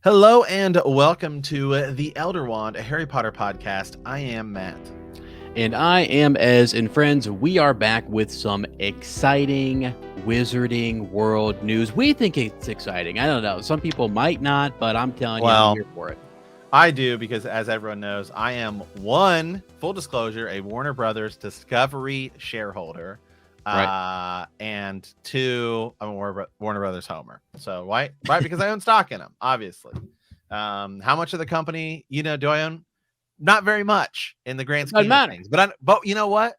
Hello and welcome to the Elder Wand, a Harry Potter podcast. I am Matt. And I am Ez, and friends, we are back with some exciting Wizarding World news. We think it's exciting. I don't know. Some people might not, but I'm telling you, I'm here for it. I do, because as everyone knows, I am one, full disclosure, a Warner Brothers Discovery shareholder. Right. And two, I'm a Warner Brothers homer. So why? Right, because I own stock in them, obviously. How much of the company, do I own? Not very much in the grand scheme of things. But you know what?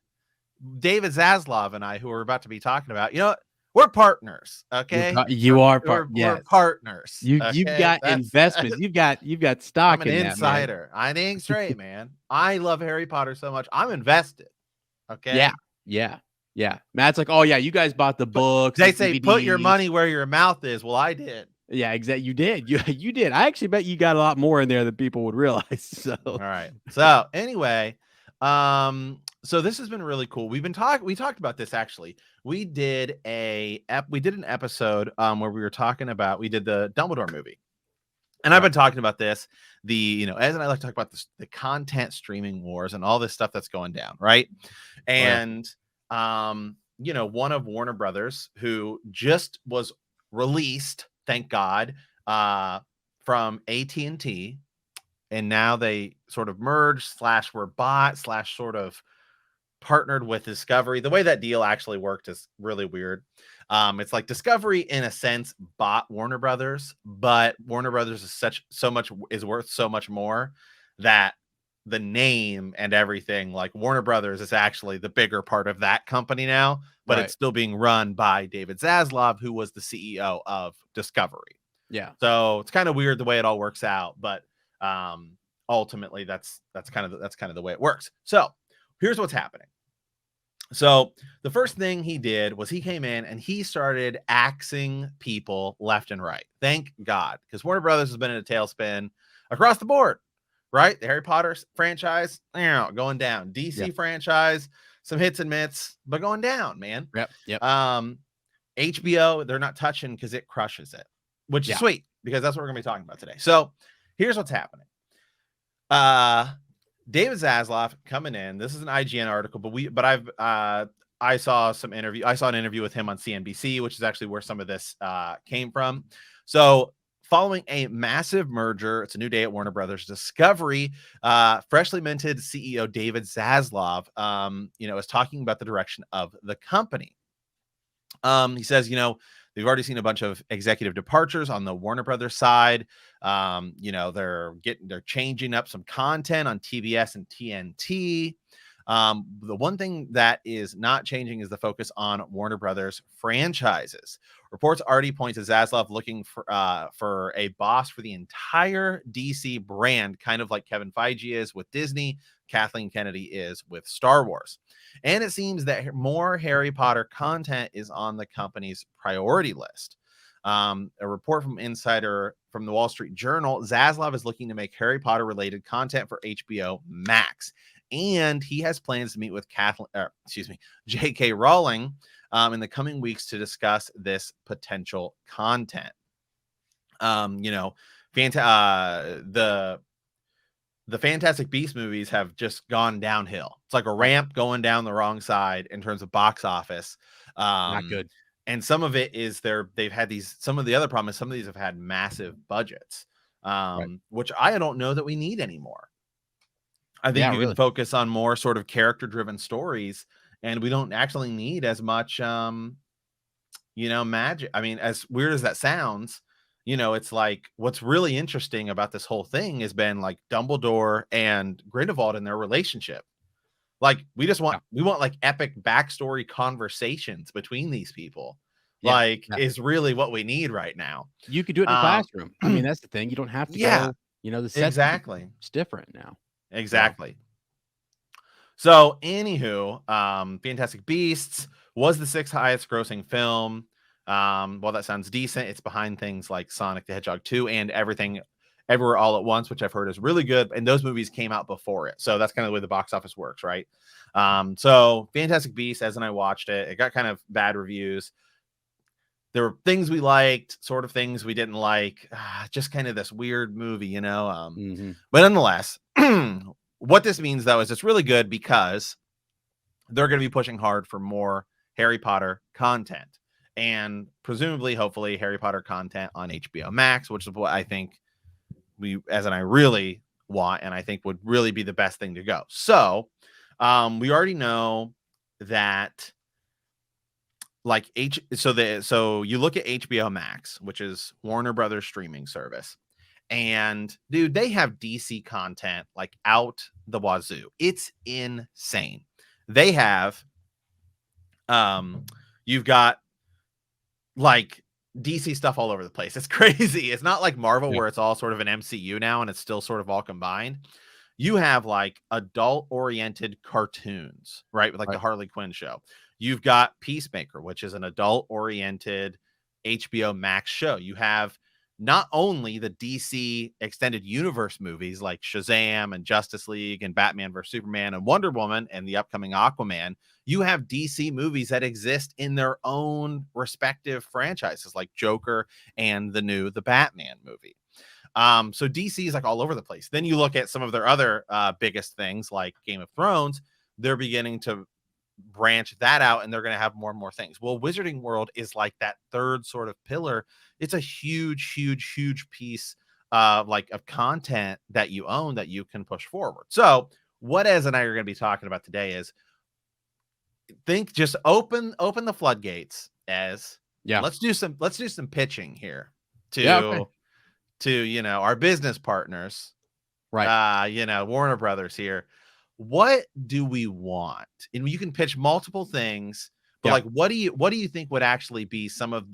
David Zaslav and I, who we're about to be talking about, we're partners. Okay, we're partners. You've got investments. You've got stock. I'm an insider. I ain't straight, man. I love Harry Potter so much. I'm invested. Okay. Yeah. Matt's like, oh yeah, you guys bought the books. They say DVDs. Put your money where your mouth is. Well, I did. Yeah, exactly. You did. You did. I actually bet you got a lot more in there than people would realize. So all right. So anyway, so this has been really cool. We talked about this actually. We did an episode where we did the Dumbledore movie. And I've been talking about this, Ez and I like to talk about this, the content streaming wars and all this stuff that's going down, right? And one of Warner Brothers, who just was released, thank God, from AT&T, and now they sort of merged / were bought / sort of partnered with Discovery. The way that deal actually worked is really weird. It's like Discovery, in a sense, bought Warner Brothers, but Warner Brothers is worth so much more that the name and everything, like Warner Brothers, is actually the bigger part of that company now, but It's still being run by David Zaslav, who was the CEO of Discovery. Yeah. So it's kind of weird the way it all works out, but ultimately that's kind of the way it works. So here's what's happening. So the first thing he did was he came in and he started axing people left and right. Thank God, because Warner Brothers has been in a tailspin across the board, right? The Harry Potter franchise, going down. DC franchise, some hits and mitts, but going down, man. Yep. HBO, they're not touching because it crushes it, which is sweet, because that's what we're going to be talking about today. So here's what's happening. David Zaslav coming in. This is an IGN article, I saw an interview with him on CNBC, which is actually where some of this came from. So following a massive merger, it's a new day at Warner Brothers Discovery. Freshly minted CEO David Zaslav, is talking about the direction of the company. He says, they've already seen a bunch of executive departures on the Warner Brothers side. They're changing up some content on TBS and TNT. The one thing that is not changing is the focus on Warner Brothers franchises. Reports already point to Zaslav looking for a boss for the entire DC brand, kind of like Kevin Feige is with Disney, Kathleen Kennedy is with Star Wars. And it seems that more Harry Potter content is on the company's priority list. A report from Insider from the Wall Street Journal, Zaslav is looking to make Harry Potter related content for HBO Max. And he has plans to meet with J.K. Rowling in the coming weeks to discuss this potential content. The Fantastic Beasts movies have just gone downhill. It's like a ramp going down the wrong side in terms of box office. Not good. And some of it is they've had some of the other problems. Some of these have had massive budgets, which I don't know that we need anymore. I think you can focus on more sort of character-driven stories, and we don't actually need as much, magic. I mean, as weird as that sounds, it's like what's really interesting about this whole thing has been like Dumbledore and Grindelwald and their relationship. Like we want like epic backstory conversations between these people. Is really what we need right now. You could do it in a classroom. I mean, that's the thing. You don't have to go, the set exactly. It's different now. Exactly. So anywho, Fantastic Beasts was the 6th highest grossing film. Well, that sounds decent. It's behind things like Sonic the Hedgehog 2 and Everywhere All at Once, which I've heard is really good. And those movies came out before it. So that's kind of the way the box office works, right? So Fantastic Beasts, as and I watched it, it got kind of bad reviews. there were things we liked, sort of things we didn't like. Just kind of this weird movie, you know. But nonetheless, what this means though is it's really good because they're going to be pushing hard for more Harry Potter content, and presumably, hopefully, Harry Potter content on HBO Max, which is what I think I really want, and I think would really be the best thing to go. So, we already know that, like so you look at HBO Max, which is Warner Brothers streaming service, and dude, they have DC content like out the wazoo. It's insane. They have, you've got like DC stuff all over the place. It's crazy. It's not like Marvel where it's all sort of an MCU now and it's still sort of all combined. You have like adult oriented cartoons, right? With like the Harley Quinn show. You've got Peacemaker, which is an adult oriented HBO Max show. You have not only the DC extended universe movies like Shazam and Justice League and Batman vs Superman and Wonder Woman and the upcoming Aquaman, you have DC movies that exist in their own respective franchises like Joker and the Batman movie. So DC is like all over the place. Then you look at some of their other biggest things like Game of Thrones, they're beginning to branch that out and they're going to have more and more things. Well, Wizarding World is like that third sort of pillar. It's a huge piece of content that you own that you can push forward. So what Ez and I are going to be talking about today is just open the floodgates, Ez. Yeah. Let's do some pitching here to our business partners. Right. Warner Brothers here. What do we want? And you can pitch multiple things, but like, what do you think would actually be some of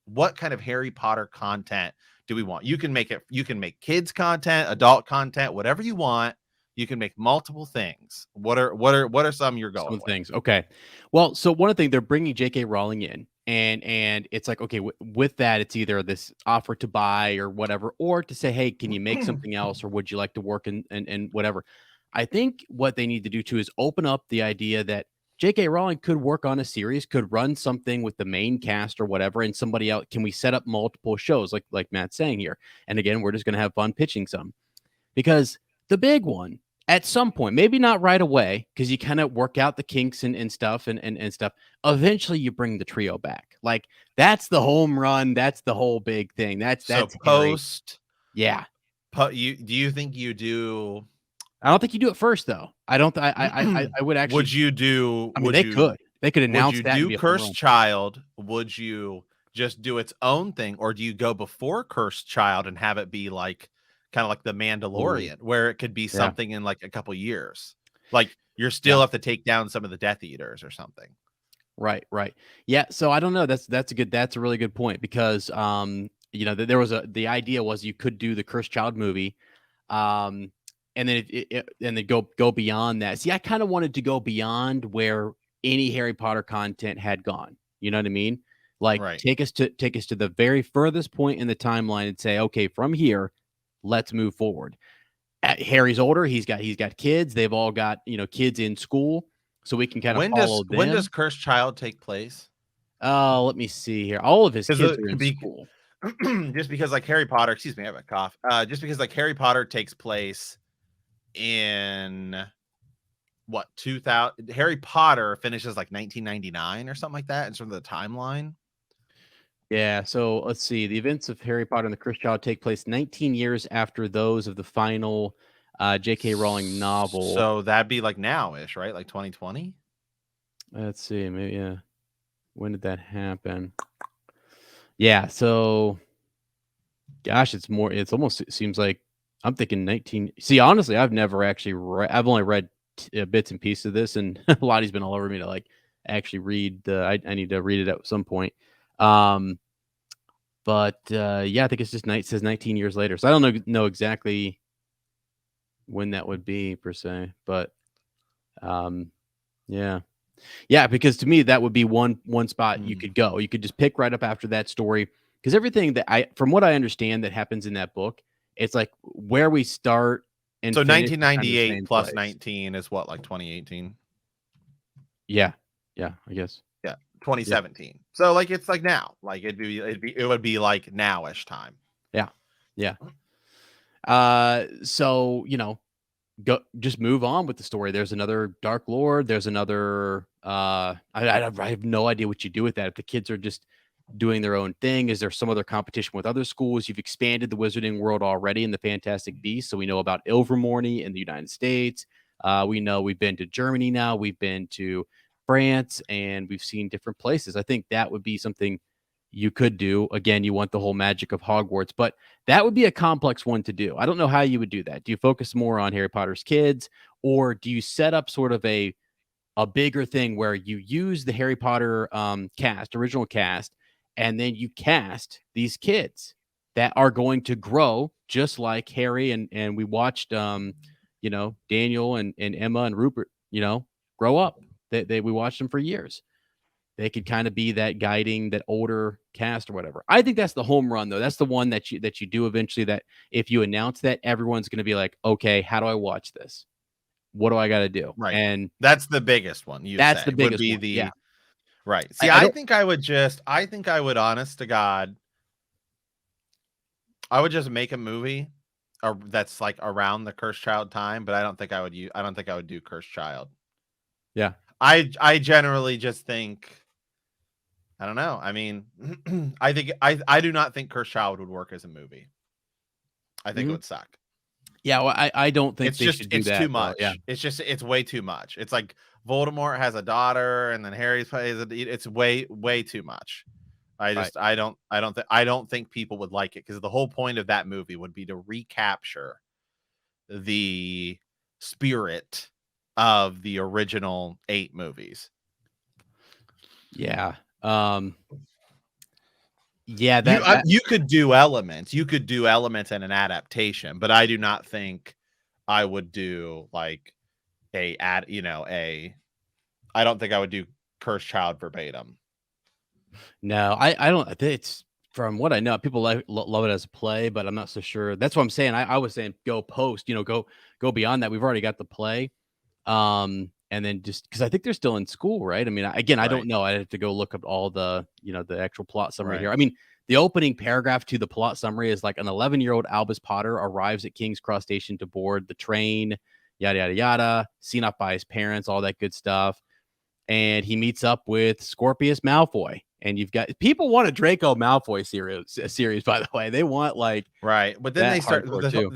what kind of Harry Potter content do we want? You can make kids content, adult content, whatever you want. You can make multiple things. What are some you're going with? Things? Okay. Well, so one of the things, they're bringing J.K. Rowling in, and it's like, okay, with that, it's either this offer to buy or whatever, or to say, hey, can you make something else, or would you like to work in whatever? I think what they need to do too is open up the idea that J.K. Rowling could work on a series, could run something with the main cast or whatever, and somebody else. Can we set up multiple shows like Matt's saying here? And again, we're just going to have fun pitching some, because the big one at some point, maybe not right away, because you kind of work out the kinks and stuff and stuff. Eventually, you bring the trio back. Like, that's the home run. That's the whole big thing. That's post. Yeah. Do you think you do? I don't think you do it first, though. I don't. I would actually. Would you do? I mean, they could announce would you that. Do Cursed Child? Would you just do its own thing, or do you go before Cursed Child and have it be like kind of like the Mandalorian, where it could be something in like a couple years? Like you're still have to take down some of the Death Eaters or something. Right. Yeah. So I don't know. That's a really good point, because there was the idea was you could do the Cursed Child movie, and then and then go beyond that. See, I kind of wanted to go beyond where any Harry Potter content had gone. You know what I mean? Like take us to the very furthest point in the timeline and say, okay, from here, let's move forward. Harry's older. He's got kids. They've all got kids in school, so we can kind of follow them. When does Cursed Child take place? Let me see here. All of his kids are in school. Just because like Harry Potter, excuse me, I have a cough. Just because like Harry Potter takes place in what 2000, Harry Potter finishes like 1999 or something like that in sort of the timeline. Yeah, so let's see. The events of Harry Potter and the Cursed Child take place 19 years after those of the final J.K. Rowling novel. So that'd be like now-ish, right? Like 2020? Let's see. Maybe, yeah. When did that happen? Yeah, so gosh, it's almost, it seems like I'm thinking 19. See, honestly, I've never actually I've only read bits and pieces of this, and Lottie's been all over me to like actually read I need to read it at some point. But yeah, I think it's just it says 19 years later. So I don't know exactly when that would be per se, but yeah, because to me that would be one spot you could go. You could just pick right up after that story, because everything that from what I understand that happens in that book, it's like where we start and so 1998 plus place. 19 is what, like 2018? Yeah, I guess. Yeah. 2017. So like it's like now. Like it would be like nowish time. Yeah. Yeah. So, go just move on with the story. There's another Dark Lord. There's another I have no idea what you do with that. If the kids are just doing their own thing, is there some other competition with other schools? You've expanded the wizarding world already in the Fantastic Beasts, so we know about Ilvermorny in the United States. We know we've been to Germany now, we've been to France, and we've seen different places. I think that would be something you could do. Again, you want the whole magic of Hogwarts, but that would be a complex one to do. I don't know how you would do that. Do you focus more on Harry Potter's kids, or do you set up sort of a bigger thing where you use the Harry Potter original cast, and then you cast these kids that are going to grow just like Harry and we watched Daniel and Emma and Rupert, grow up. We watched them for years. They could kind of be that guiding, that older cast or whatever. I think that's the home run, though. That's the one that you do eventually, that if you announce that, everyone's going to be like, okay, how do I watch this? What do I got to do? Right. And that's the biggest one. That's the biggest one. Yeah. Right. See, I think I would, honest to God, I would just make a movie that's like around the Cursed Child time, but I don't think I would do Cursed Child. Yeah. I generally just think, I don't know. I mean, I do not think Cursed Child would work as a movie. I think it would suck. Yeah, well, I don't think it's too much. Yeah. It's way too much. It's like Voldemort has a daughter, and then Harry's plays it. It's way too much. I don't think people would like it, because the whole point of that movie would be to recapture the spirit of the original 8 movies. Yeah. Yeah, you could do elements. You could do elements in an adaptation, but I do not think I would do like I don't think I would do Cursed Child verbatim. No, I don't. It's, from what I know, people love it as a play, but I'm not so sure. That's what I'm saying. I was saying go post, go beyond that. We've already got the play. And then just because I think they're still in school, right? I mean, again, I don't know. I have to go look up all the, the actual plot summary here. I mean, the opening paragraph to the plot summary is like, an 11-year-old Albus Potter arrives at King's Cross Station to board the train, yada, yada, yada, seen off by his parents, all that good stuff. And he meets up with Scorpius Malfoy. And you've got people want a Draco Malfoy series, by the way. They want right, but then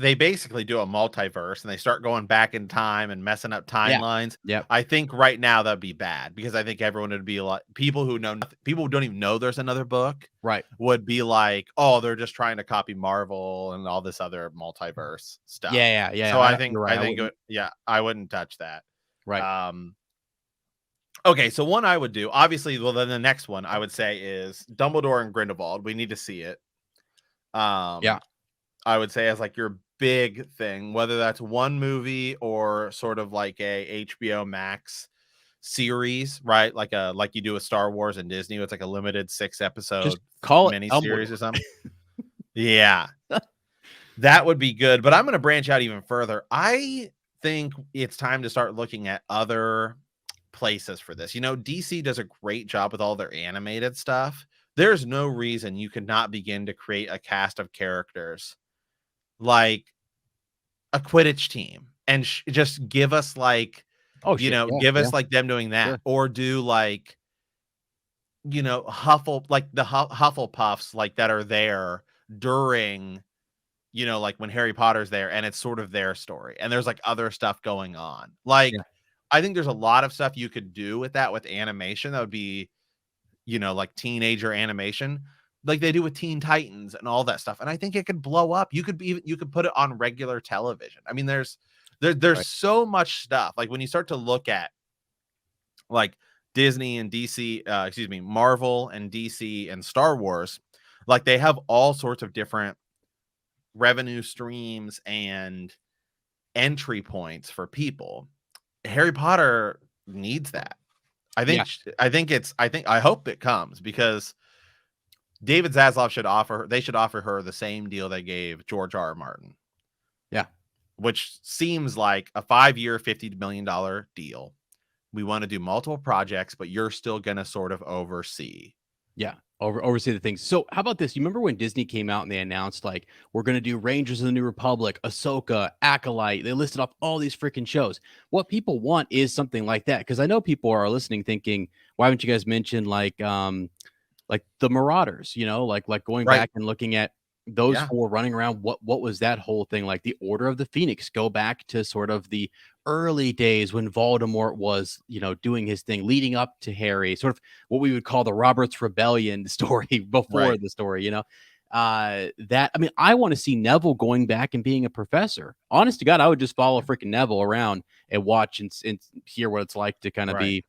they basically do a multiverse, and they start going back in time and messing up timelines. Yeah. I think right now that'd be bad, because I think everyone would be like, people who don't even know there's another book, right, would be like, oh, they're just trying to copy Marvel and all this other multiverse stuff. Yeah. So I wouldn't touch that. Right. Okay, so one I would do, obviously, well, then the next one I would say is Dumbledore and Grindelwald. We need to see it. Yeah. I would say as like your big thing, whether that's one movie or sort of like a HBO Max series, right? Like you do with Star Wars and Disney. It's like a limited 6-episode Just call it miniseries or something. Yeah. That would be good. But I'm going to branch out even further. I think it's time to start looking at other places for this. DC does a great job with all their animated stuff. There's no reason you could not begin to create a cast of characters like a Quidditch team, and just give us like, give us like them doing that, or do like, the Hufflepuffs like that are there during, like when Harry Potter's there, and it's sort of their story, and there's like other stuff going on. I think there's a lot of stuff you could do with that, with animation. That would be, like teenager animation, like they do with Teen Titans and all that stuff. And I think it could blow up. You could put it on regular television. I mean, there's so much stuff. Like when you start to look at like Disney and DC, Marvel and DC and Star Wars, like they have all sorts of different revenue streams and entry points for people. Harry Potter needs that. I hope it comes, because David Zaslav should offer her the same deal they gave George R. Martin. Yeah. Which seems like a 5-year, $50 million deal. We want to do multiple projects, but you're still going to sort of oversee. Yeah, oversee the things. So how about this? You remember when Disney came out and they announced like we're going to do Rangers of the New Republic, Ahsoka, Acolyte. They listed off all these freaking shows. What people want is something like that, because I know people are listening thinking, why haven't you guys mentioned like the Marauders? You know, like going Right. back and looking at those Yeah. four running around. What was that whole thing like? The Order of the Phoenix. Go back to sort of the early days when Voldemort was, doing his thing, leading up to Harry, sort of what we would call the Roberts Rebellion story before Right. the story, that I mean, I want to see Neville going back and being a professor. Honest to God, I would just follow freaking Neville around and watch and hear what it's like to kind of Right.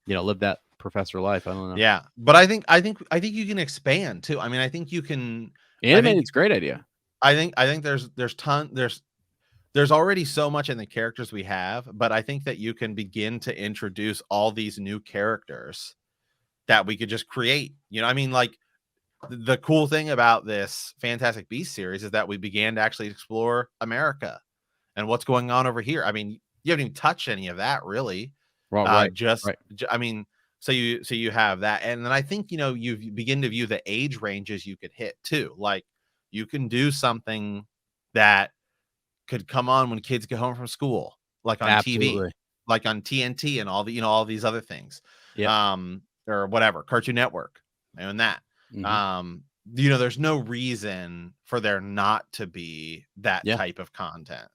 be, live that professor life. I don't know. Yeah. But I think you can expand too. I mean, I think you can, I Animated, think, it's a great idea. I think there's already so much in the characters we have, but I think that you can begin to introduce all these new characters that we could just create. I mean, like the cool thing about this Fantastic Beasts series is that we began to actually explore America and what's going on over here. I mean, you haven't even touched any of that really. Well, right, Just, right. I mean, so you have that, and then I think you begin to view the age ranges you could hit too. Like you can do something that could come on when kids get home from school, like on TV, Absolutely. like on TNT and all these other things, Yep. or whatever, Cartoon Network, and that. Mhm. Um, there's no reason for there not to be that Yeah. type of content.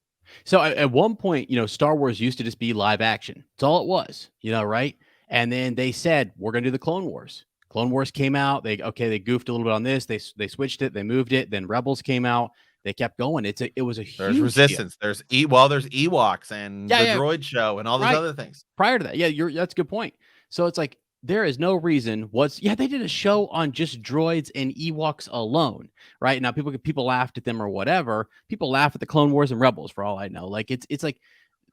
So at one point, Star Wars used to just be live action. That's all it was, right? And then they said we're going to do the Clone Wars. Clone Wars came out. They goofed a little bit on this. They switched it. They moved it. Then Rebels came out. They kept going. It was a There's huge deal. Resistance. There's Ewoks and Yeah, the yeah. Droid Show and all those Right. other things. Prior to that, yeah, that's a good point. So it's like there is no reason they did a show on just droids and Ewoks alone, right? Now people laughed at them or whatever. People laugh at the Clone Wars and Rebels for all I know. Like it's like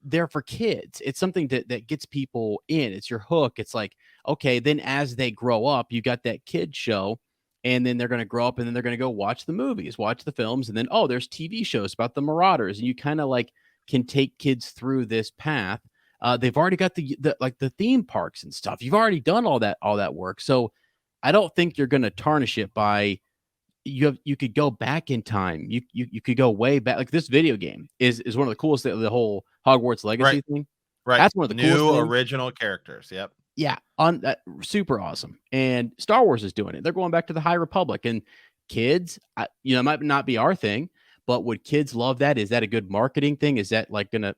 they're for kids. It's something that gets people in. It's your hook. It's like, okay, then as they grow up, you got that kid show, and then they're going to grow up and then they're going to go watch the movies, watch the films, and then there's TV shows about the Marauders, and you kind of like can take kids through this path. They've already got the theme parks and stuff. You've already done all that work. So I don't think you're going to tarnish it by you could go back in time. You could go way back. Like this video game is one of the coolest, the whole Hogwarts Right. Legacy thing. Right. That's one of the coolest New things. original characters. Yep. Yeah, on that, super awesome. And Star Wars is doing it. They're going back to the High Republic, and kids, it might not be our thing, but would kids love that? Is that a good marketing thing? Is that like gonna,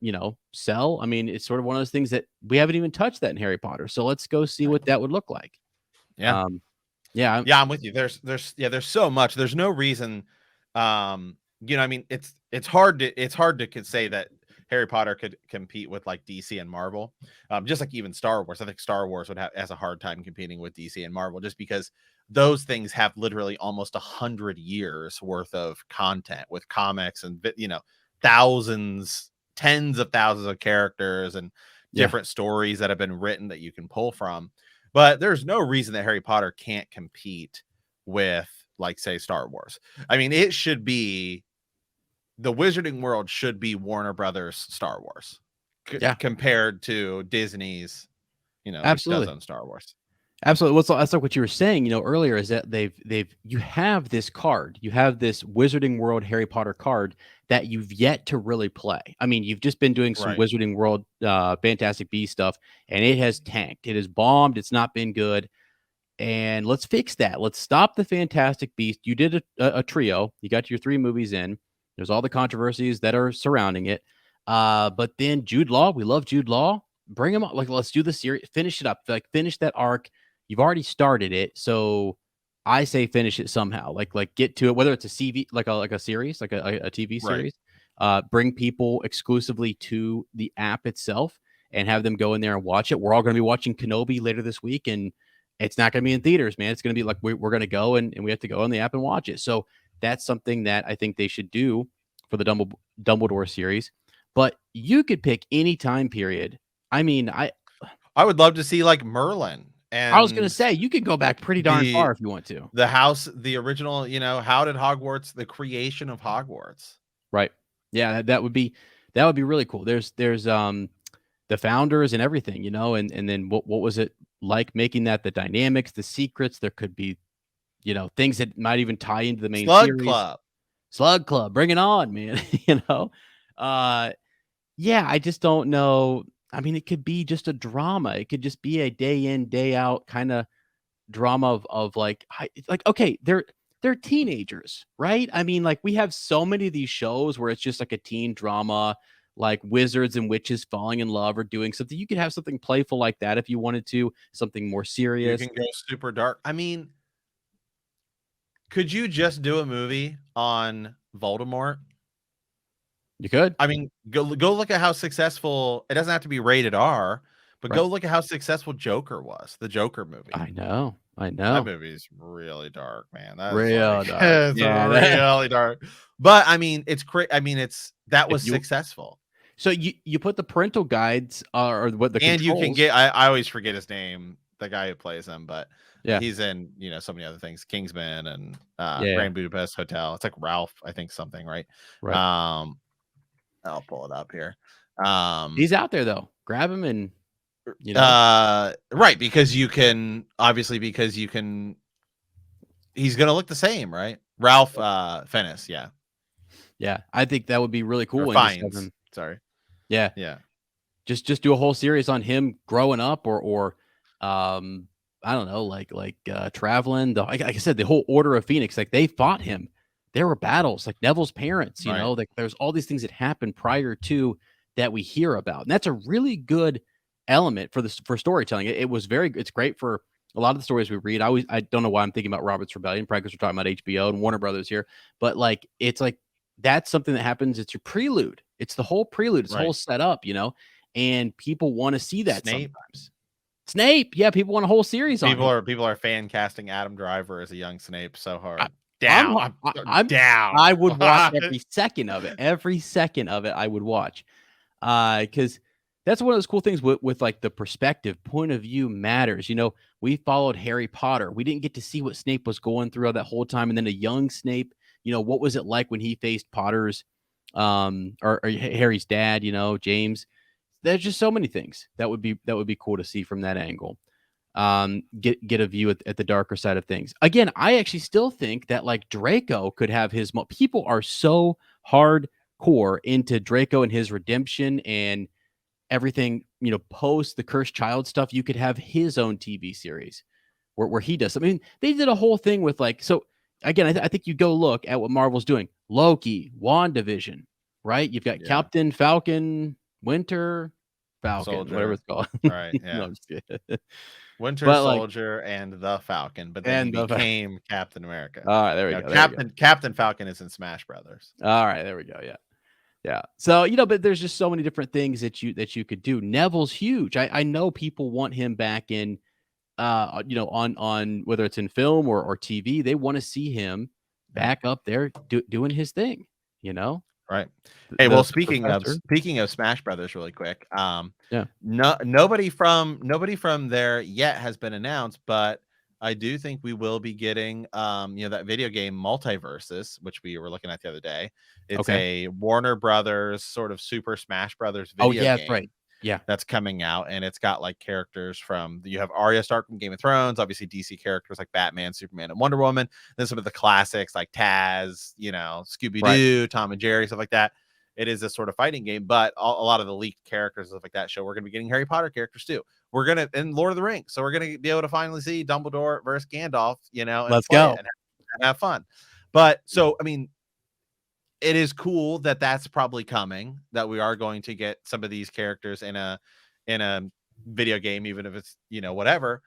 sell? I mean, it's sort of one of those things that we haven't even touched that in Harry Potter. So let's go see what that would look like. Yeah. Yeah, Yeah, I'm with you. There's so much. There's no reason. I mean, it's hard to say that Harry Potter could compete with like DC and Marvel. Just like even Star Wars. I think Star Wars has a hard time competing with DC and Marvel just because those things have literally almost 100 years worth of content with comics and thousands, tens of thousands of characters and different stories that have been written that you can pull from. But there's no reason that Harry Potter can't compete with, like, say, Star Wars. I mean, it should be the Wizarding World should be Warner Brothers Star Wars compared to Disney's, which does absolutely. own Star Wars. Absolutely. That's like what you were saying, earlier is that you have this card, you have this Wizarding World Harry Potter card that you've yet to really play. I mean, you've just been doing some Right. Wizarding World, Fantastic Beasts stuff, and it has tanked. It has bombed. It's not been good. And let's fix that. Let's stop the Fantastic Beast. You did a trio. You got your 3 movies in. There's all the controversies that are surrounding it. But then Jude Law, we love Jude Law. Bring him up. Like, let's do the series. Finish it up. Like, finish that arc. You've already started it, so I say finish it somehow. Like get to it, whether it's a CV, like a series, like a TV series. Right. Bring people exclusively to the app itself and have them go in there and watch it. We're all going to be watching Kenobi later this week, and it's not going to be in theaters, man. It's going to be like we're going to go and we have to go on the app and watch it. So that's something that I think they should do for the Dumbledore series. But you could pick any time period. I mean, I would love to see like Merlin. And I was going to say, you could go back pretty darn far if you want to. The house, the original, how did Hogwarts, the creation of Hogwarts. Right. Yeah, that would be really cool. There's founders and everything, and then what was it like making that, the dynamics, the secrets. There could be, things that might even tie into the main Slug series. Club. Slug Club, bring it on, man. Yeah, I just don't know. I mean, it could be just a drama. It could just be a day in, day out kind of drama of like, okay, they're teenagers, right? I mean, like, we have so many of these shows where it's just like a teen drama, like wizards and witches falling in love or doing something. You could have something playful like that if you wanted to, something more You serious. can go super dark. I mean, could you just do a movie on Voldemort? You could. I mean, go look at how successful. It doesn't have to be rated R, but go look at how successful Joker was. The Joker movie. I know. That movie's really dark, man. That's Real like, dark. it's really dark. But I mean, that was successful. So you put the parental guides or what the and controls. You can get. I always forget his name, the guy who plays him, but yeah, he's in so many other things, Kingsman and Grand Budapest Hotel. It's like Ralph, I think, something, right? I'll pull it up here. He's out there though. Grab him and right, because you can he's gonna look the same, right? Ralph Fiennes, yeah. I think that would be really cool. Sorry. Yeah. Just do a whole series on him growing up, or I don't know, like traveling. Like I said, the whole Order of Phoenix, like they fought him. There were battles, like Neville's parents. Like there's all these things that happened prior to that we hear about, and that's a really good element for storytelling. It's great for a lot of the stories we read. I don't know why I'm thinking about Robert's Rebellion, probably because we're talking about HBO and Warner Brothers here, but like it's like that's something that happens. It's your prelude. It's the whole prelude. It's the whole setup, and people want to see that sometimes. Snape, yeah, people want a whole series on him. People are fan casting Adam Driver as a young Snape so hard. I'm down. I would watch every second of it. Every second of it, I would watch, because that's one of those cool things with like the perspective, point of view matters. We followed Harry Potter. We didn't get to see what Snape was going through all that whole time, and then a young Snape. What was it like when he faced Potter's, or Harry's dad? James. There's just so many things that would be cool to see from that angle. Get a view at the darker side of things. Again, I actually still think that like Draco could have his. People are so hardcore into Draco and his redemption and everything. Post the cursed child stuff. You could have his own TV series where he does. I mean, they did a whole thing with like so. Again, I think you go look at what Marvel's doing. Loki, WandaVision, right? You've got Captain Falcon, Winter Falcon, Soldier. Whatever it's called. Right. Yeah. No, Winter Soldier and the Falcon, but then he became Captain America. All right, there we go. Captain Falcon is in Smash Brothers. All right, there we go. Yeah. So but there's just so many different things that you could do. Neville's huge. I know people want him back in, on whether it's in film or TV. They want to see him back up there doing his thing. Right. Hey, well, speaking of Smash Brothers, really quick. Nobody from there yet has been announced, but I do think we will be getting that video game Multiverses, which we were looking at the other day. It's a Warner Brothers sort of Super Smash Brothers video game. That's right. Yeah, that's coming out, and it's got like characters you have Arya Stark from Game of Thrones, obviously DC characters like Batman, Superman, and Wonder Woman. Then some of the classics like Taz, Scooby-Doo, Tom and Jerry, stuff like that. It is a sort of fighting game, but a lot of the leaked characters, stuff like that, show we're going to be getting Harry Potter characters too. We're gonna in Lord of the Rings, so we're going to be able to finally see Dumbledore versus Gandalf. And let's go and have fun. But so I mean, it is cool that that's probably coming, that we are going to get some of these characters in a video game, even if it's, whatever.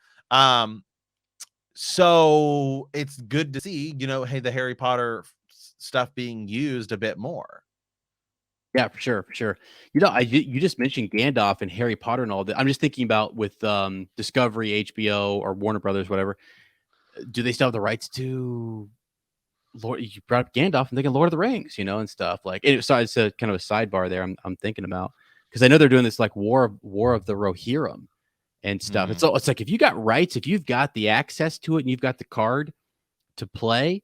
So it's good to see, hey, the Harry Potter stuff being used a bit more. Yeah, for sure. You just mentioned Gandalf and Harry Potter and all that. I'm just thinking about with Discovery, HBO, or Warner Brothers, whatever. Do they still have the rights to Lord? You brought up Gandalf. I'm thinking Lord of the Rings, and stuff like it. So it's a kind of a sidebar there. I'm thinking about, because I know they're doing this like War of the Rohirrim and stuff. Mm-hmm. It's like if you got rights, if you've got the access to it, and you've got the card to play.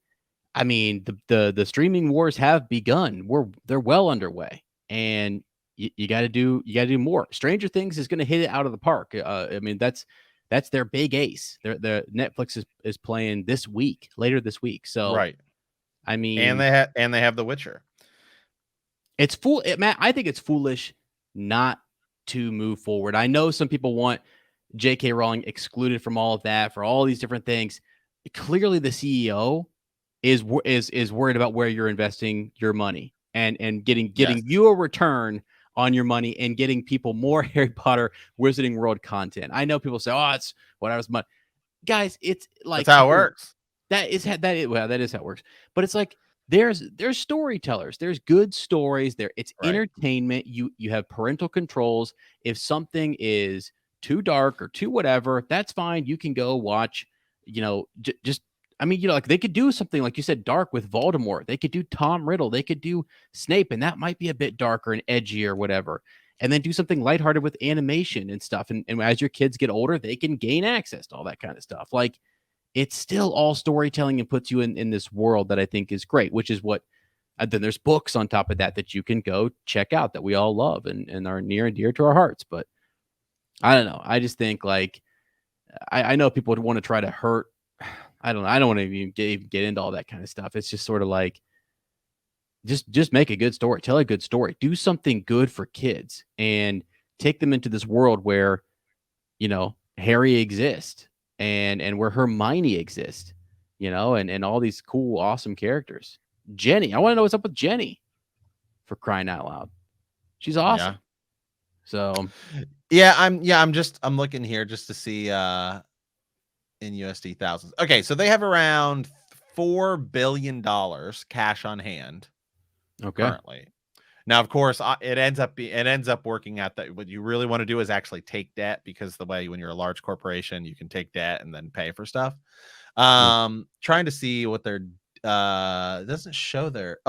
I mean, the streaming wars have begun. They're well underway, and you got to do more. Stranger Things is going to hit it out of the park. I mean, that's their big ace. Their Netflix is playing later this week. So, right. I mean, and they have The Witcher. It's Matt. I think it's foolish not to move forward. I know some people want J.K. Rowling excluded from all of that for all these different things. Clearly, the CEO is worried about where you're investing your money and getting you a return on your money and getting people more Harry Potter Wizarding World content. I know people say, "Oh, it's whatever's money." Guys, it's like that's how it works. That is how it works. But it's like there's storytellers, there's good stories there. It's entertainment. You have parental controls. If something is too dark or too whatever, that's fine. You can go watch, just I mean, like they could do something like you said, dark with Voldemort. They could do Tom Riddle. They could do Snape, and that might be a bit darker and edgy or whatever. And then do something lighthearted with animation and stuff. And as your kids get older, they can gain access to all that kind of stuff. Like, it's still all storytelling and puts you in this world that I think is great, which is what then there's books on top of that you can go check out that we all love and are near and dear to our hearts. But I don't know. I just think like, I know people would want to try to hurt. I don't know. I don't want to even get into all that kind of stuff. It's just sort of like, just make a good story, tell a good story, do something good for kids and take them into this world where, Harry exists and where Hermione exists, and all these cool, awesome characters. Jenny, I want to know what's up with Jenny, for crying out loud. She's awesome. Yeah. So I'm looking here just to see in USD thousands. Okay, so they have around $4 billion cash on hand. Okay. Currently. Now, of course, it ends up working out that what you really want to do is actually take debt, because the way when you're a large corporation, you can take debt and then pay for stuff. Trying to see what their it doesn't show their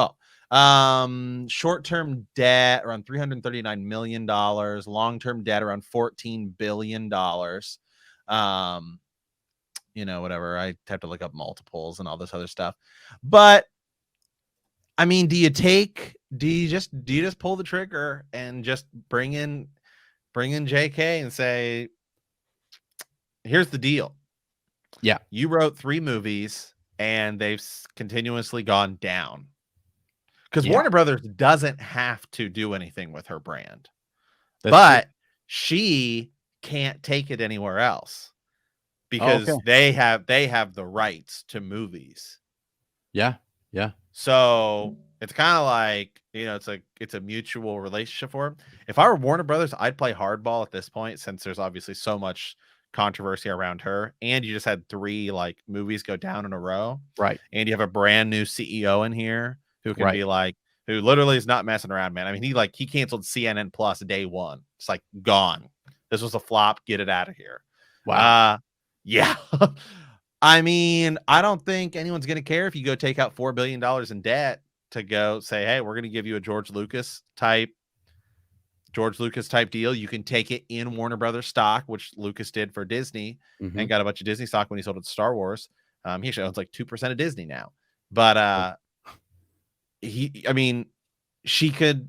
short-term debt around $339 million, long-term debt around $14 billion. Whatever. I have to look up multiples and all this other stuff. But I mean, do you just pull the trigger and just bring in JK and say, here's the deal. Yeah. You wrote 3 movies and they've continuously gone down. Because Warner Brothers doesn't have to do anything with her brand. But she can't take it anywhere else because they have the rights to movies. Yeah. Yeah. So it's kind of like, it's a mutual relationship for him. If I were Warner Brothers, I'd play hardball at this point, since there's obviously so much controversy around her, and you just had 3 like movies go down in a row, right? And you have a brand new CEO in here who can be like, who literally is not messing around, man. I mean, he canceled CNN Plus day 1. It's like, gone. This was a flop. Get it out of here. Wow. Yeah. I mean, I don't think anyone's going to care if you go take out $4 billion in debt to go say, hey, we're going to give you a George Lucas type deal. You can take it in Warner Brothers stock, which Lucas did for Disney, and got a bunch of Disney stock when he sold it to Star Wars. He actually owns like 2% of Disney now. But she could.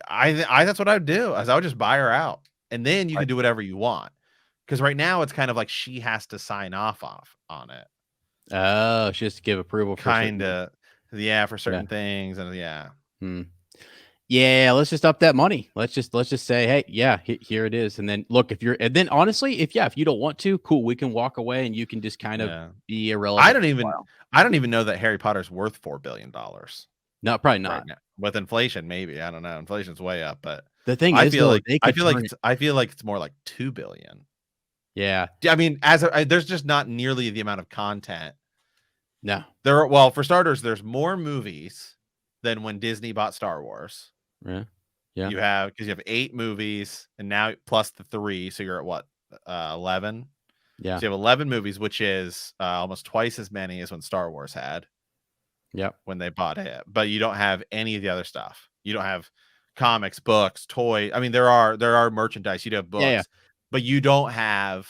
That's what I would do. I would just buy her out, and then you can do whatever you want. Because right now it's kind of like she has to sign off on it. Oh, she has to give approval for for certain things, and Yeah, let's just up that money. Let's just say, hey, here it is. And then look, honestly, if you don't want to, cool, we can walk away and you can just kind of be irrelevant. I don't even know that Harry Potter's worth $4 billion. No, probably not. Right now. With inflation, maybe. I don't know. Inflation's way up, but the thing I is, feel like it's more like $2 billion. Yeah. I mean, there's just not nearly the amount of content. No. For starters, there's more movies than when Disney bought Star Wars. Yeah. Yeah. You have 8 movies, and now plus the 3, so you're at what? 11? Yeah. So you have 11 movies, which is almost twice as many as when Star Wars had. Yeah. When they bought it. But you don't have any of the other stuff. You don't have comics, books, toys. I mean, there are merchandise. You do have books, but you don't have.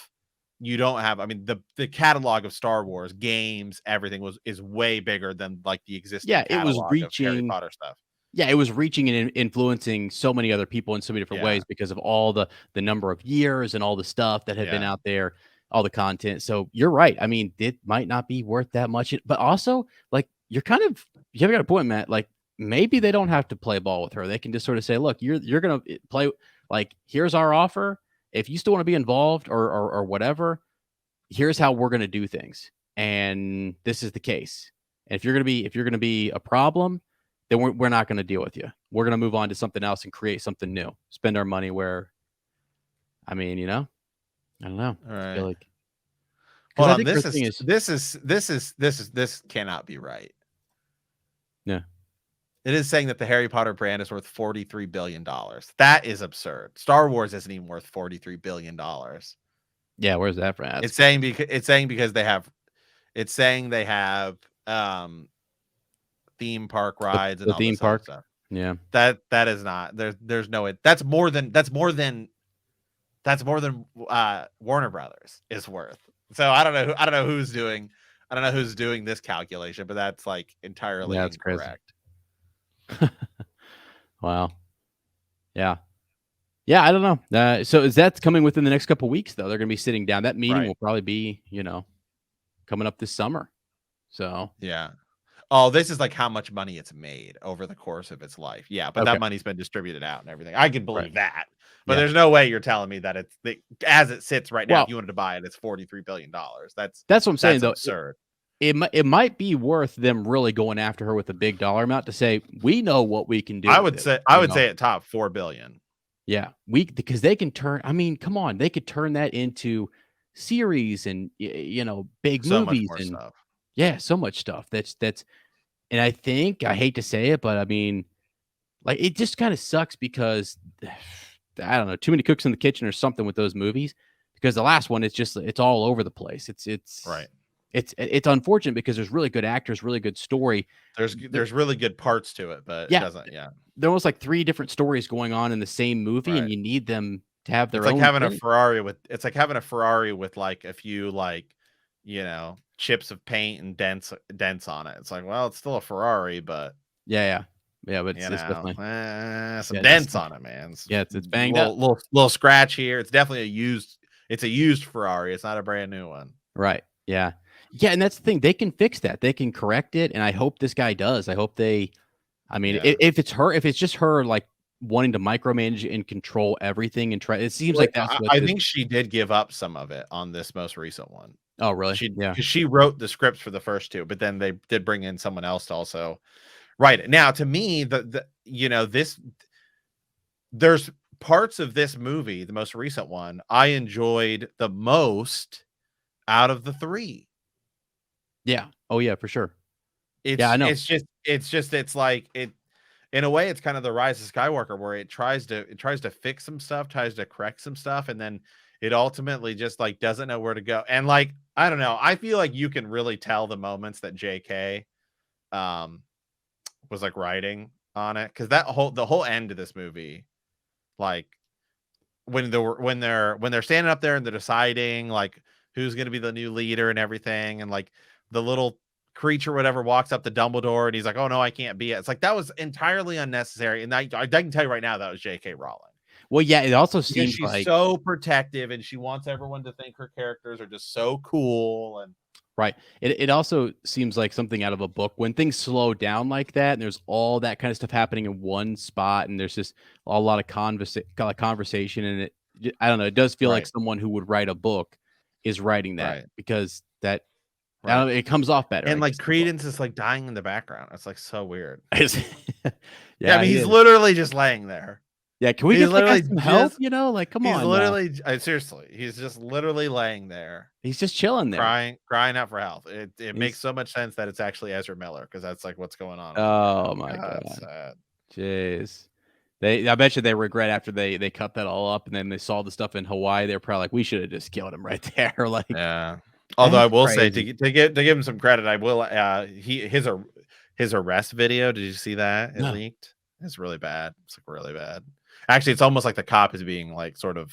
I mean, the catalog of Star Wars games, everything is way bigger than like the existing. Yeah, it was reaching Harry Potter stuff. Yeah, it was reaching and influencing so many other people in so many different Yeah. ways because of all the number of years and all the stuff that had been Yeah. out there, all the content. So you're right. I mean, it might not be worth that much, but also like you have got a point, Matt. Like maybe they don't have to play ball with her. They can just sort of say, look, you're gonna play like here's our offer. If you still want to be involved or whatever, here's how we're gonna do things. And this is the case. And if you're gonna be a problem, then we're not going to deal with you. We're going to move on to something else and create something new. Spend our money where, I mean, I don't know. All I feel right. like because Hold I on. think the thing is, This cannot be right. yeah, It is saying that the Harry Potter brand is worth $43 billion. That is absurd. Star Wars isn't even worth $43 billion. yeah. Where's that from? It's saying because it's saying they have theme park rides and The all theme this other park. stuff. Yeah, That is not there's no way. That's more than Warner Brothers is worth. So I don't know who's doing this calculation, but that's like entirely yeah, that's crazy. incorrect. Wow. Yeah. Yeah, I don't know. So is that coming within the next couple of weeks though? They're going to be sitting down. That meeting Right. will probably be, coming up this summer. So Yeah. Oh, this is like how much money it's made over the course of its life. Yeah, but okay, that money's been distributed out and everything. I can right. believe that. But Yeah. there's no way you're telling me that as it sits right now, Well, if you wanted to buy it, it's $43 billion. That's that's what I'm saying though. absurd. It might be worth them really going after her with a big dollar amount to say, "We know what we can do I with would it," say at top 4 billion. Yeah, because they can turn I mean, come on, they could turn that into series and, big So much movies more and stuff. yeah, so much stuff. That's and I hate to say it, but I mean, like, it just kinda sucks because, I don't know, too many cooks in the kitchen or something with those movies, because the last one, it's all over the place. Right. It's unfortunate because there's really good actors, really good story. There There's really good parts to it, but it yeah, doesn't. Yeah. there was, like, 3 different stories going on in the same movie, and Right. you need them to have It's their like own having a thing. Ferrari with like a few like, chips of paint and dents on it. It's like, well, it's still a Ferrari, but Yeah, yeah. Yeah, but it's definitely some yeah, it's dents on it, man. It's yeah, it's banged up. little scratch here. It's definitely a used Ferrari. It's not a brand new one. Right, yeah. Yeah, and that's the thing, they can fix that, they can correct it, and I hope this guy does. I hope I mean, Yeah. if it's just her, like, wanting to micromanage and control everything and try it seems Well, like that's what I this think she did give up some of it on this most recent one. Oh, really? She Yeah. because she wrote the scripts for the first two, but then they did bring in someone else to also write it. Now, to me, there's parts of this movie, the most recent one, I enjoyed the most out of the three. Yeah. Oh, yeah, for sure. Yeah, I know. It's like it in a way, it's kind of the Rise of Skywalker where it tries to fix some stuff, tries to correct some stuff, and then it ultimately just like doesn't know where to go. And like, I don't know, I feel like you can really tell the moments that J.K. Was like writing on it, because the whole end of this movie, like when they're standing up there and they're deciding like who's going to be the new leader and everything, and like the little creature whatever walks up to Dumbledore and he's like, oh no, I can't be it. It's like that was entirely unnecessary, and I can tell you right now that was J.K. Rowling. Well, yeah, it also Because seems she's like so protective and she wants everyone to think her characters are just so cool. And right. It also seems like something out of a book when things slow down like that and there's all that kind of stuff happening in one spot and there's just a lot of conversation and I don't know, it does feel like right, someone who would write a book is writing that right, because I don't right. know, it comes off better, I And like guess, in the book. Credence is like dying in the background. It's like so weird. Yeah, I Yeah, mean he he's is. literally just laying there. Yeah, can we He's get that guy literally some help? just Like, come he's on now. literally seriously, he's just literally laying there He's just chilling there. crying out for help. It makes He's so much sense that it's actually Ezra Miller, because that's like what's going on. I'm like, oh oh my god, it's god. sad. Jeez. I bet you they regret after they cut that all up and then they saw the stuff in Hawaii, they're probably like, "We should have just killed him right there." Like, Yeah. Although I that's will say crazy. to give him some credit, I will his arrest video, did you see that? It No. leaked. It's really bad. It's like really bad. Actually, it's almost like the cop is being like sort of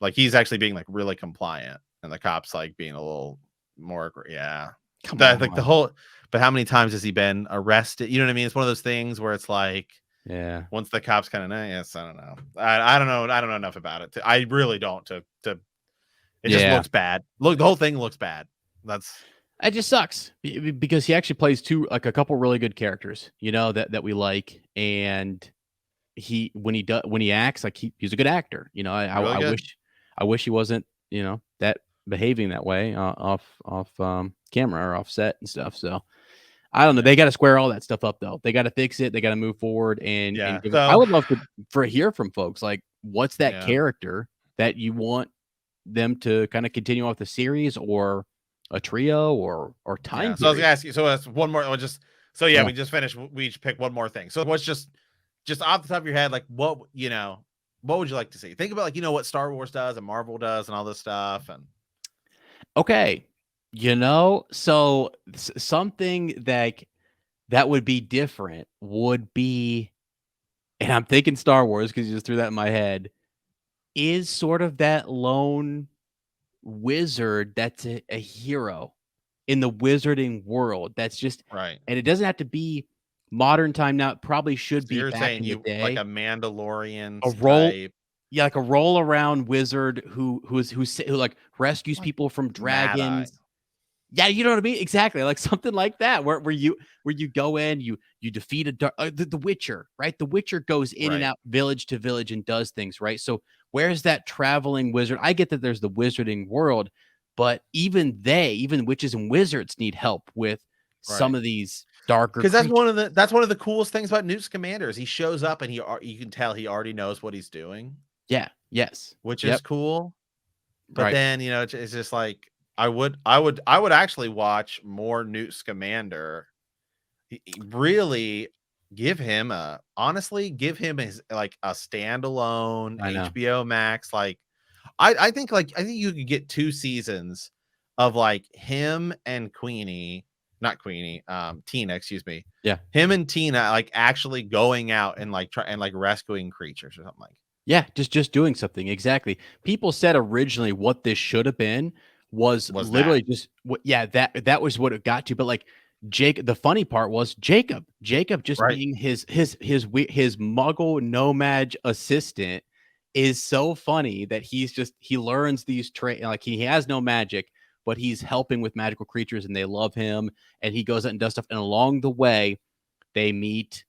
like he's actually being like really compliant and the cop's like being a little more yeah. Come Like the on. whole. But how many times has he been arrested? You know what I mean? It's one of those things where it's like, Yeah. once the cops kind of know, yes, I don't know. I don't know. I don't know enough about it. I really don't. It just Yeah. looks bad. Look, the whole thing looks bad. That's It just sucks because he actually plays a couple really good characters, that we like, and when he acts, like he's a good actor. really I good. wish he wasn't, that behaving that way off camera or off set and stuff. So I don't know. Yeah. They got to square all that stuff up though. They got to fix it. They got to move forward and Yeah. give it. I So would love to hear from folks like, what's that yeah. character that you want them to kind of continue off the series, or a trio, or time Yeah. So I was period. gonna ask you. So that's one more. Yeah. We just finished. We each pick one more thing. So what's just off the top of your head, like what what would you like to see? Think about like what Star Wars does and Marvel does and all this stuff. And Okay. So something that would be different would be, and I'm thinking Star Wars because you just threw that in my head, is sort of that lone wizard that's a hero in the wizarding world. That's just, right. and it doesn't have to be modern time now. It probably should So be you're back saying in the you like a day. A Mandalorian role, type yeah, like a roll around wizard who like rescues like people from Mad Eye. dragons. Yeah, you know what I mean? Exactly, like something like that, where you go in, you defeat the Witcher, right? The Witcher goes in and Right. out village to village and does things, right? So where's that traveling wizard? I get that there's the wizarding world, but even witches and wizards need help with Right. some of these darker Because creatures. that's one of the coolest things about Newt Scamander is he shows up and you can tell he already knows what he's doing, Yeah, yes. which is Yep, cool. But right. then it's just like I would actually watch more Newt Scamander. Really give him his like a standalone I know. HBO Max. Like I think you could get 2 seasons of like him and not Queenie, Tina, excuse me. Yeah. Him and Tina like actually going out and like rescuing creatures or something like. Yeah, just doing something, exactly. People said originally what this should have been was Was that literally just what, yeah, that was what it got to, but, like, Jake, the funny part was Jacob just right? being his muggle nomad assistant is so funny that he learns these like, he has no magic, but he's helping with magical creatures, and they love him, and he goes out and does stuff, and along the way, they meet,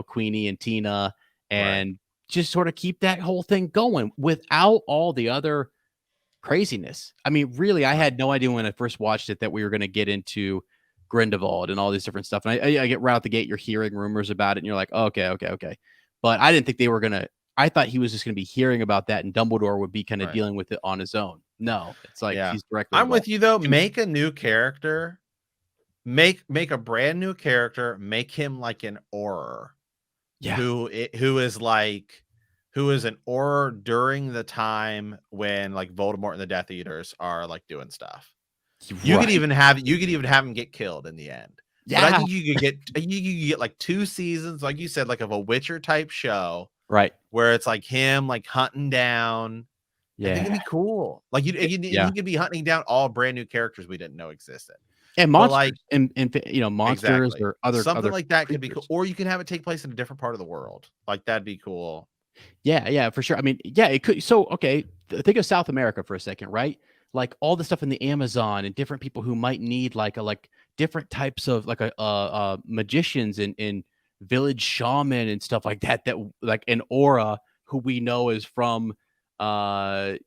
Queenie and Tina, Right. and just sort of keep that whole thing going without all the other craziness. I mean, really, I Right. had no idea when I first watched it that we were going to get into Grindelwald and all these different stuff. And I get right out the gate, you're hearing rumors about it, and you're like, oh, okay. But I didn't think they were going to. I thought he was just going to be hearing about that, and Dumbledore would be kind of Right. dealing with it on his own. No, it's like Yeah. he's directly I'm involved. with you though. Make a new character. Make a brand new character. Make him like an Auror. Yeah, Who is like who is an Auror during the time when like Voldemort and the Death Eaters are like doing stuff. You could right. even have him get killed in the end. But I Yeah, think you could get like 2 seasons, like you said, like of a Witcher type show right. where it's like him like hunting down. I think it'd Yeah, be cool. Like yeah. he could be hunting down all brand new characters we didn't know existed. And But like monsters and monsters exactly. or other Something like that could be cool. creatures. Or you can have it take place in a different part of the world. Like that'd be cool. Yeah, for sure. I mean, yeah, it could. So, okay, think of South America for a second, right? Like all the stuff in the Amazon and different people who might need like different types of like magicians and village shaman and stuff like that. That like an aura who we know is from from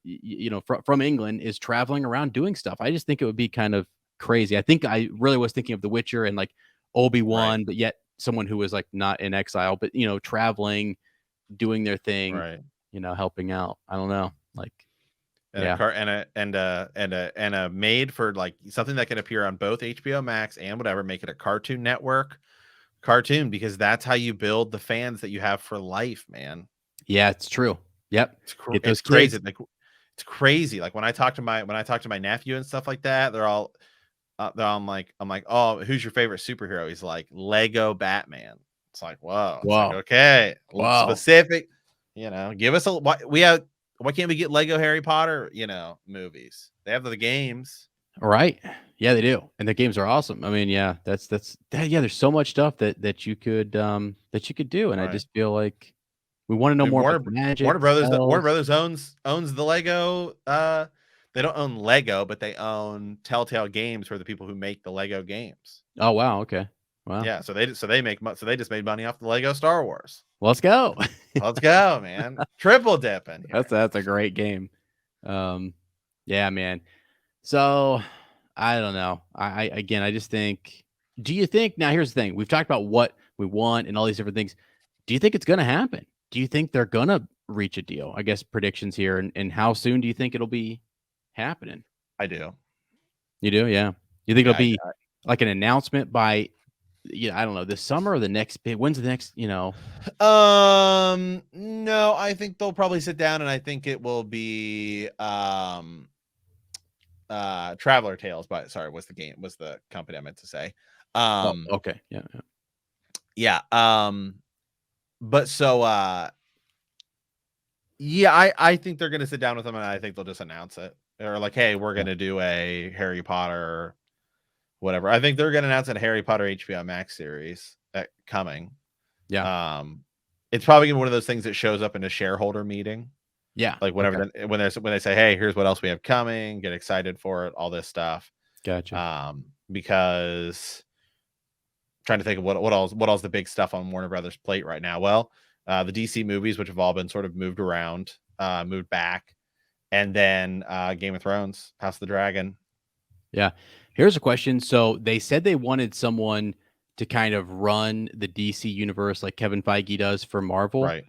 England is traveling around doing stuff. I just think it would be kind of crazy. I think I really was thinking of The Witcher and like Right. Obi-Wan, but yet someone who was like not in exile, but traveling, doing their thing, Right. helping out. I don't know. Like, And a yeah. car and a made for like something that can appear on both HBO Max and whatever, make it a Cartoon Network cartoon because that's how you build the fans that you have for life, man. Yeah, it's true. Yep. Get those It's crazy. kids. Like it's crazy. Like when I talk to my nephew and stuff like that, I'm like, oh, who's your favorite superhero? He's like Lego Batman. It's like, whoa. It's like, Wow. okay, Wow. specific. Give us why can't we get Lego Harry Potter? Movies. They have the games. Right. Yeah, they do, and the games are awesome. I mean, yeah, yeah. There's so much stuff that you could do, and I Right. just feel like we want to know I mean, more about the magic Warner spells. Brothers owns the Lego. They don't own Lego, but they own Telltale Games, for the people who make the Lego games. Oh wow, okay, wow. Yeah, so they just made money off the Lego Star Wars. Let's go. Let's go, man! Triple dipping here. That's a great game. Um, yeah, man. So I don't know. I again, I just think. Do you think now? Here's the thing. We've talked about what we want and all these different things. Do you think it's going to happen? Do you think they're going to reach a deal? I guess predictions here, and how soon do you think it'll be happening? I do. You do, yeah. You think Yeah, it'll be like an announcement by, I don't know, this summer or the next big? When's the next? No, I think they'll probably sit down, and I think it will be Traveler Tales. But sorry, was the company I meant to say. Okay, yeah. But so yeah, I think they're gonna sit down with them, and I think they'll just announce it. Or like, hey, we're gonna do a Harry Potter, whatever. I think they're gonna announce a Harry Potter HBO Max series coming. Yeah. It's probably gonna be one of those things that shows up in a shareholder meeting. Yeah. Like whenever when they say, hey, here's what else we have coming, get excited for it, all this stuff. Gotcha. Because I'm trying to think of what else the big stuff on Warner Brothers plate right now. Well, the DC movies, which have all been sort of moved around, moved back, and then Game of Thrones, House of the Dragon. Yeah. Here's a question. So they said they wanted someone to kind of run the DC universe like Kevin Feige does for Marvel. Right.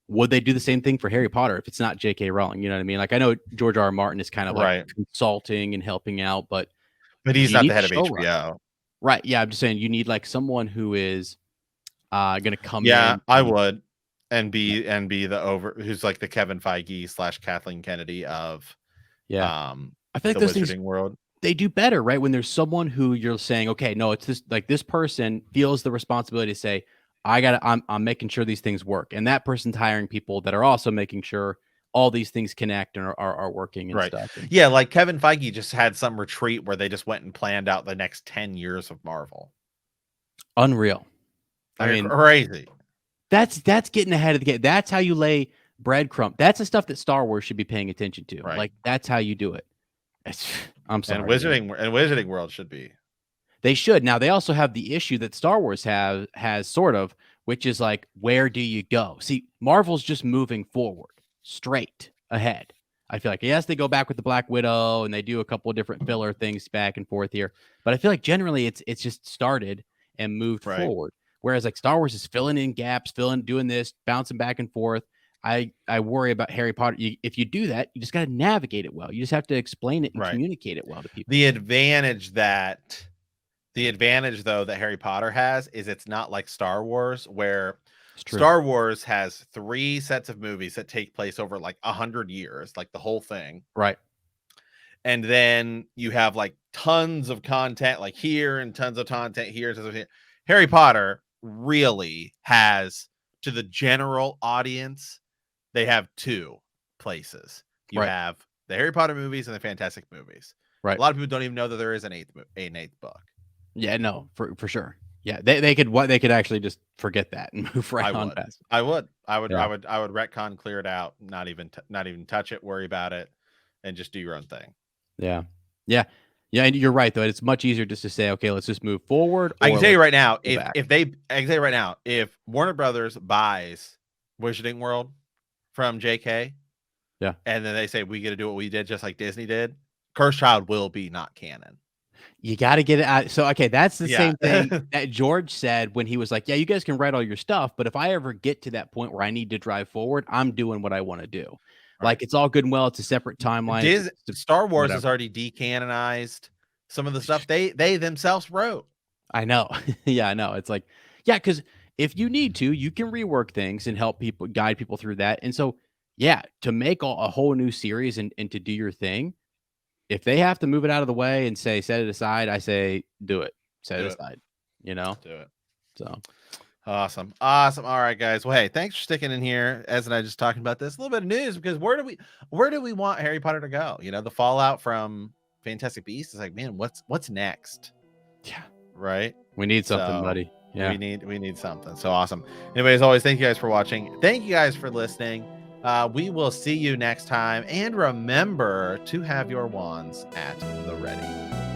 Would they do the same thing for Harry Potter if it's not J.K. Rowling? You know what I mean? Like I know George R. R. Martin is kind of like consulting and helping out, but he's not the head of HBO. Right. Yeah. I'm just saying you need like someone who is going to come in. Yeah, I would. And be the who's like the Kevin Feige / Kathleen Kennedy of I feel like the those Wizarding things, world. They do better, right? When there's someone who you're saying, okay, no, it's this person feels the responsibility to say, I'm making sure these things work. And that person's hiring people that are also making sure all these things connect and are working and stuff. Yeah, like Kevin Feige just had some retreat where they just went and planned out the next 10 years of Marvel. Unreal. I mean, crazy. That's getting ahead of the game. That's how you lay breadcrumb. That's the stuff that Star Wars should be paying attention to. Right. Like that's how you do it. I'm sorry. And Wizarding World should be. They should. Now they also have the issue that Star Wars has sort of, which is like, where do you go? See, Marvel's just moving forward, straight ahead. I feel like, yes, they go back with the Black Widow and they do a couple of different filler things back and forth here, but I feel like generally it's just started and moved forward. Whereas like Star Wars is filling in gaps, doing this, bouncing back and forth. I worry about Harry Potter. If you do that, you just got to navigate it well. You just have to explain it and communicate it well to people. The advantage though that Harry Potter has is it's not like Star Wars, where Star Wars has 3 sets of movies that take place over like 100 years, like the whole thing. Right. And then you have like tons of content like here and tons of content here. Harry Potter really has, to the general audience, they have 2 places. You have the Harry Potter movies and the Fantastic movies. Right. A lot of people don't even know that there is an eighth book. Yeah, no, for sure. Yeah, they could actually just forget that and move on past. I would retcon, clear it out, not even touch it, worry about it, and just do your own thing. Yeah. And you're right though. It's much easier just to say, okay, let's just move forward. I can tell you right now, if Warner Brothers buys Wizarding World from JK, and then they say we got to do what we did, just like Disney did, Cursed Child will be not canon. You got to get it out. So, okay, that's the same thing that George said when he was like, yeah, you guys can write all your stuff, but if I ever get to that point where I need to drive forward, I'm doing what I want to do. Right. Like, it's all good and well. It's a separate timeline. Star Wars has already decanonized some of the stuff they themselves wrote. I know. Yeah, I know. It's like, yeah, because if you need to, you can rework things and help people, guide people through that. And so, yeah, to make a whole new series and to do your thing, if they have to move it out of the way and say, set it aside, I say, do it. Set it aside, Do it. So awesome. All right, guys. Well, hey, thanks for sticking in here. Ez and I just talking about this, a little bit of news, because where do we want Harry Potter to go? The fallout from Fantastic Beasts, it's like, man, what's next? Yeah. Right. We need something, buddy. Yeah. We need something. So awesome. Anyway, as always, thank you guys for watching. Thank you guys for listening. We will see you next time. And remember to have your wands at the ready.